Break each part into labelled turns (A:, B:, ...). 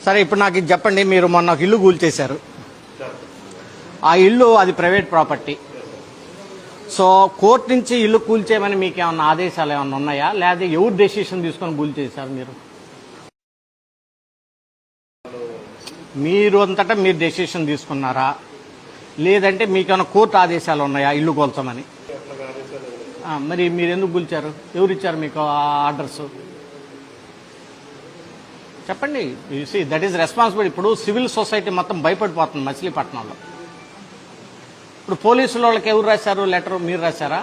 A: సరే ఇప్పుడు నాకు ఇది చెప్పండి, మీరు మొన్న ఒక ఇల్లు కూల్చేశారు. ఆ ఇల్లు అది ప్రైవేట్ ప్రాపర్టీ. సో కోర్టు నుంచి ఇల్లు కూల్చేయమని మీకు ఏమన్నా ఆదేశాలు ఏమన్నా ఉన్నాయా, లేదా ఎవరు డెసిషన్ తీసుకొని కూల్చేశారు? మీరు అంతటా మీరు డెసిషన్ తీసుకున్నారా, లేదంటే మీకేమైనా కోర్టు ఆదేశాలు ఉన్నాయా ఇల్లు కూల్చమని? మరి మీరు ఎందుకు కూల్చారు? ఎవరు ఇచ్చారు మీకు ఆర్డర్స్? చెప్పండి. See that is responsible. ఇప్పుడు సివిల్ సొసైటీ మొత్తం భయపడిపోతుంది మచిలీపట్నంలో. ఇప్పుడు పోలీసుల వాళ్ళకి ఎవరు రాశారు లెటర్? మీరు రాశారా?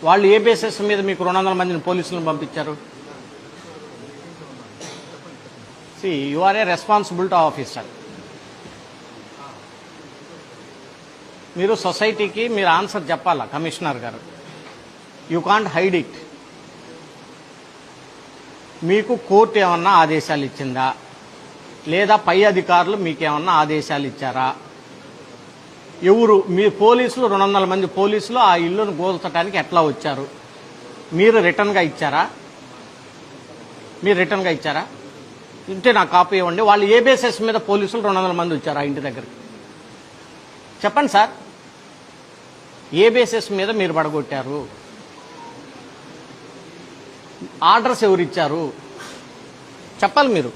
A: వాళ్ళు ఏ బేసిస్ మీద మీకు 200 మందిని పోలీసులను పంపించారు? See you are a responsibility officer. మీరు సొసైటీకి మీరు ఆన్సర్ చెప్పాలా కమిషనర్ గారు. You can't hide it. మీకు కోర్టు ఏమన్నా ఆదేశాలు ఇచ్చిందా, లేదా పై అధికారులు మీకేమన్నా ఆదేశాలు ఇచ్చారా? ఎవరు మీ పోలీసులు 200 మంది పోలీసులు ఆ ఇల్లును కూల్చడానికి ఎట్లా వచ్చారు? మీరు రిటర్న్గా ఇచ్చారా? ఇంటే నాకు కాపీ ఇవ్వండి. వాళ్ళు ఏ బేసిస్ మీద పోలీసులు 200 మంది వచ్చారు ఆ ఇంటి దగ్గరికి? చెప్పండి సార్, ఏ బేసిస్ మీద మీరు పడగొట్టారు? ఆర్డర్స్ ఎవరు ఇచ్చారు? చెప్పాలి మీరు.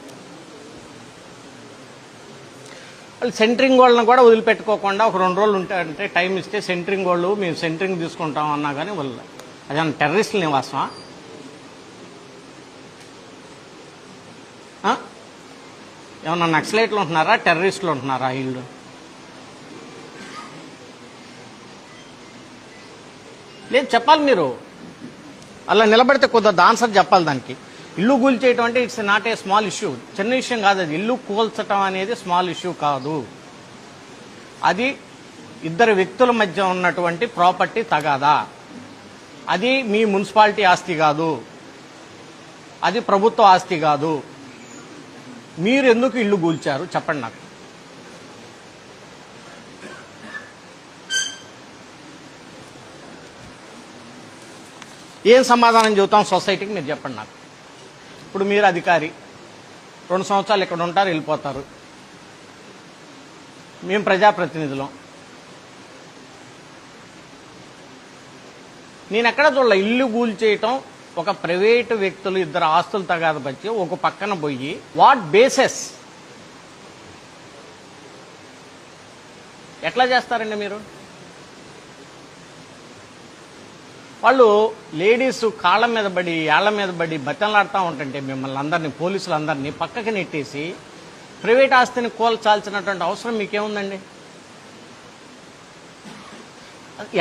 A: వాళ్ళు సెంటరింగ్ వాళ్ళని కూడా వదిలిపెట్టుకోకుండా ఒక 2 రోజులు ఉంటాయంటే టైం ఇస్తే సెంటరింగ్ వాళ్ళు మేము సెంటరింగ్ తీసుకుంటాం అన్నా కానీ వాళ్ళు అదేమన్నా టెర్రరిస్టుల నివాసమా? ఏమన్నా నక్సలైట్లు ఉంటున్నారా, టెర్రరిస్టులు ఉంటున్నారా ఇల్లు? లేదు, చెప్పాలి మీరు. అలా నిలబడితే కుదరదు, ఆన్సర్ చెప్పాలి దానికి. ఇల్లు కూల్చేయటం అంటే it's not a small issue, చిన్న విషయం కాదు అది. ఇల్లు కూల్చటం అనేది స్మాల్ ఇష్యూ కాదు. అది 2 వ్యక్తుల మధ్య ఉన్నటువంటి ప్రాపర్టీ తగాదా. అది మీ మున్సిపాలిటీ ఆస్తి కాదు, అది ప్రభుత్వ ఆస్తి కాదు. మీరు ఎందుకు ఇల్లు కూల్చారు చెప్పండి నాకు. ఏం సమాధానం చెబుతాం సొసైటీకి మీరు చెప్పండి నాకు. ఇప్పుడు మీరు అధికారి, 2 సంవత్సరాలు ఇక్కడ ఉంటారు, వెళ్ళిపోతారు. మేము ప్రజాప్రతినిధులం. నేను ఎక్కడ చూడలే ఇల్లు కూల్చేయటం ఒక ప్రైవేటు వ్యక్తులు 2 ఆస్తులు తగాద వచ్చి ఒక పక్కన పోయి వాట్ బేసెస్ ఎట్లా చేస్తారండి మీరు? వాళ్ళు లేడీస్ కాళ్ళ మీద పడి ఏళ్ల మీద పడి బతంలాడుతూ ఉంటుంటే మిమ్మల్ని అందరినీ పోలీసులందరినీ పక్కకి నెట్టేసి ప్రైవేట్ ఆస్తిని కూల్చాల్సినటువంటి అవసరం మీకేముందండి?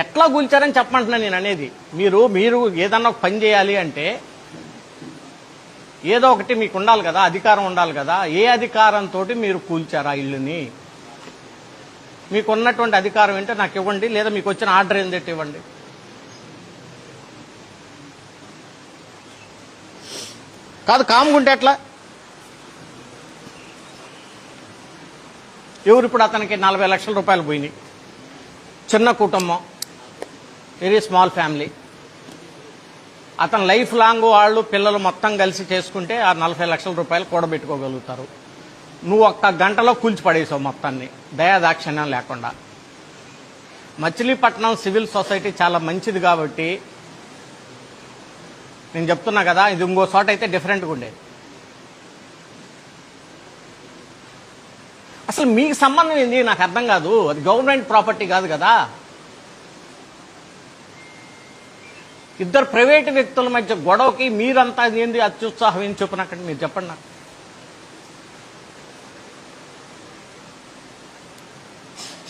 A: ఎట్లా కూల్చారని చెప్పమంటున్నా నేను అనేది. మీరు ఏదన్నా ఒక పని చేయాలి అంటే ఏదో ఒకటి మీకు ఉండాలి కదా, అధికారం ఉండాలి కదా. ఏ అధికారంతో మీరు కూల్చారా ఇల్లుని? మీకు ఉన్నటువంటి అధికారం ఏంటో నాకు ఇవ్వండి, లేదా మీకు వచ్చిన ఆర్డర్ ఏంటంటే ఇవ్వండి. కాదు కాముకుంటే ఎట్లా? ఎవరు ఇప్పుడు అతనికి 40 లక్షల రూపాయలు పోయినాయి. చిన్న కుటుంబం, వెరీ స్మాల్ ఫ్యామిలీ. అతను లైఫ్ లాంగ్ వాళ్ళు పిల్లలు మొత్తం కలిసి చేసుకుంటే ఆ 40 లక్షల రూపాయలు కూడబెట్టుకోగలుగుతారు. నువ్వు 1 గంటలో కూల్చిపడేసావు మొత్తాన్ని, దయాదాక్షిణ్యం లేకుండా. మచిలీపట్నం సివిల్ సొసైటీ చాలా మంచిది కాబట్టి నేను చెప్తున్నా కదా, ఇది ఇంకో చోట అయితే డిఫరెంట్గా ఉండేది. అసలు మీకు సంబంధం ఏంది నాకు అర్థం కాదు. అది గవర్నమెంట్ ప్రాపర్టీ కాదు కదా. 2 ప్రైవేటు వ్యక్తుల మధ్య గొడవకి మీరంతా ఏంది అత్యుత్సాహం ఏం చెప్పినక్కడ మీరు చెప్పండి నాకు.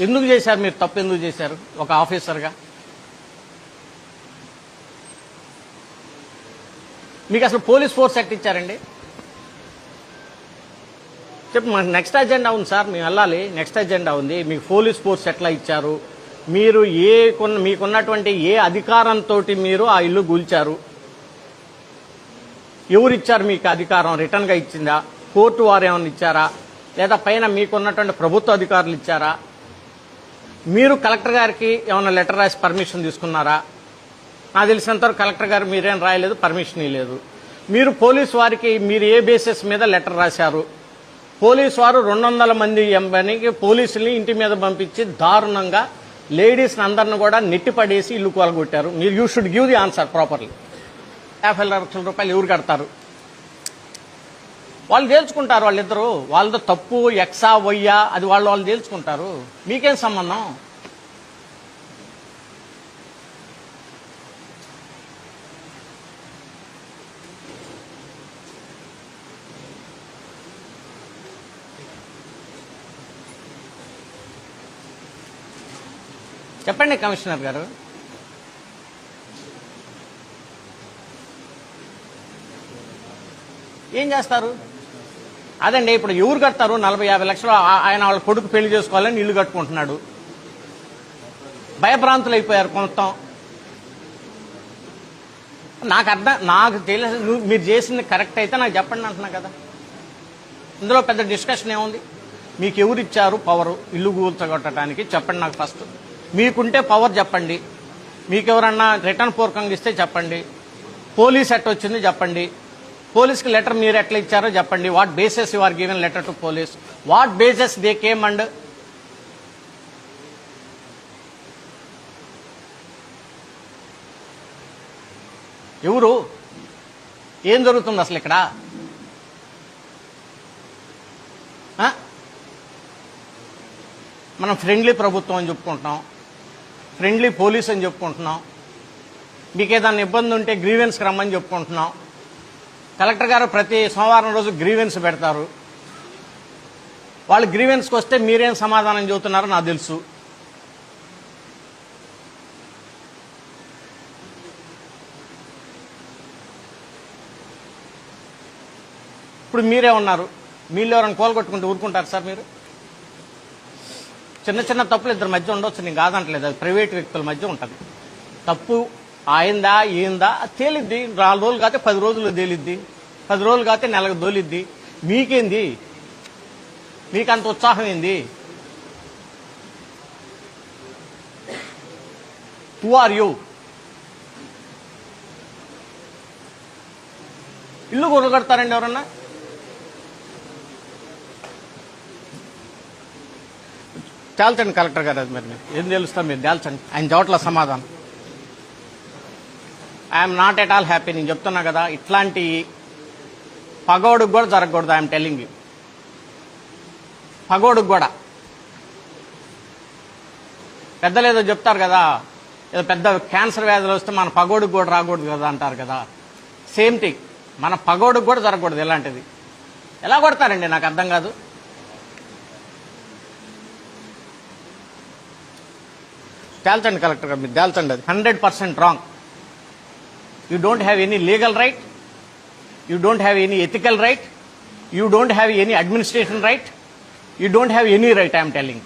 A: ఎందుకు చేశారు మీరు? తప్పు ఎందుకు చేశారు ఒక ఆఫీసర్గా? మీకు అసలు పోలీస్ ఫోర్స్ ఎట్ ఇచ్చారండి? చెప్పు. మాకు నెక్స్ట్ అజెండా ఉంది సార్, మేము వెళ్ళాలి. నెక్స్ట్ అజెండా ఉంది. మీకు పోలీస్ ఫోర్స్ ఎట్లా ఇచ్చారు? మీరు మీకున్నటువంటి ఏ అధికారంతో మీరు ఆ ఇల్లు కూల్చారు? ఎవరు ఇచ్చారు మీకు అధికారం? రిటర్న్గా ఇచ్చిందా? కోర్టు వారు ఏమైనా ఇచ్చారా? లేదా పైన మీకున్నటువంటి ప్రభుత్వ అధికారులు ఇచ్చారా? మీరు కలెక్టర్ గారికి ఏమైనా లెటర్ రాసి పర్మిషన్ తీసుకున్నారా? నాకు తెలిసినంతవరకు కలెక్టర్ గారు మీరేం రాయలేదు, పర్మిషన్ ఇవ్వలేదు. మీరు పోలీసు వారికి మీరు ఏ బేసిస్ మీద లెటర్ రాశారు? పోలీసు వారు 200 మంది ఎంబనికి పోలీసుల్ని ఇంటి మీద పంపించి దారుణంగా లేడీస్ని అందరిని కూడా నెట్టిపడేసి ఇల్లు కూలగొట్టారు. మీరు you should give the answer properly. 50 లక్షల రూపాయలు ఎవరు కడతారు? వాళ్ళు తేల్చుకుంటారు. వాళ్ళిద్దరు వాళ్ళతో తప్పు ఎక్సా వయ్యా అది వాళ్ళు తేల్చుకుంటారు. మీకేం సంబంధం? చెప్పండి కమిషనర్ గారు. ఏం చేస్తారు? అదండి ఇప్పుడు ఎవరు కడతారు? 40-50 లక్షలు ఆయన వాళ్ళ కొడుకు పెళ్లి చేసుకోవాలని ఇల్లు కట్టుకుంటున్నాడు. భయభ్రాంతులు అయిపోయారు మొత్తం. నాకు తెలిసి మీరు చేసింది కరెక్ట్ అయితే నాకు చెప్పండి అంటున్నా కదా. ఇందులో పెద్ద డిస్కషన్ ఏముంది? మీకు ఎవరు ఇచ్చారు పవరు ఇల్లు కూల్చగొట్టడానికి? చెప్పండి నాకు ఫస్ట్. మీకుంటే పవర్ చెప్పండి. మీకు ఎవరన్నా రిటర్న్ పూర్వకంగా ఇస్తే చెప్పండి. పోలీస్ ఎట్ వచ్చింది చెప్పండి. పోలీస్కి లెటర్ మీరు ఎట్లా ఇచ్చారో చెప్పండి. What basis you are given letter to police? What basis they came and ఎవరు? ఏం జరుగుతుంది అసలు ఇక్కడ? మనం ఫ్రెండ్లీ ప్రభుత్వం అని చెప్పుకుంటున్నాం, ఫ్రెండ్లీ పోలీస్ అని చెప్పుకుంటున్నాం. మీకు ఏదైనా ఇబ్బంది ఉంటే గ్రీవెన్స్కి రమ్మని చెప్పుకుంటున్నాం. కలెక్టర్ గారు ప్రతి సోమవారం రోజు గ్రీవెన్స్ పెడతారు. వాళ్ళు గ్రీవెన్స్కి వస్తే మీరేం సమాధానం చెబుతున్నారో నాకు తెలుసు. ఇప్పుడు మీరే ఉన్నారు. మీళ్ళు ఎవరైనా కోలుకొట్టుకుంటూ ఊరుకుంటారు సార్? మీరు చిన్న చిన్న తప్పులు ఇద్దరి మధ్య ఉండొచ్చు, నేను కాదంటలేదు. అది ప్రైవేట్ వ్యక్తుల మధ్య ఉంటుంది. తప్పు ఆయిందా ఏందా తేలిద్ది. 4 రోజులు కాతే 10 రోజులు తేలిద్ది, 10 రోజులు కాతే నెలకు తోలిద్ది. మీకేంది? మీకంత ఉత్సాహం ఏంది? Who are you? ఇల్లు కొనగడతారండి ఎవరన్నా? తేల్చండి కలెక్టర్ గారు. అది మరి ఏం తెలుస్తా మీరు తేల్చండి. ఆయన చోట్ల సమాధానం. I'm not at all happy. నేను చెప్తున్నా కదా, ఇట్లాంటి పగోడుకు కూడా జరగకూడదు. I'm telling you. పగోడుకు కూడా పెద్దలు ఏదో చెప్తారు కదా, ఏదో పెద్ద క్యాన్సర్ వ్యాధులు వస్తే మన పగోడుకు కూడా రాకూడదు కదా అంటారు కదా. సేమ్ థింగ్ మన పగోడుకు కూడా జరగకూడదు. ఇలాంటిది ఎలా కొడతారండి? నాకు అర్థం కాదు. తేల్చండి కలెక్టర్ గారు, మీరు తేల్చండి. అది 100% wrong. You don't have any legal right. You don't have any ethical right. You don't have any administration right. You don't have any right, I am telling.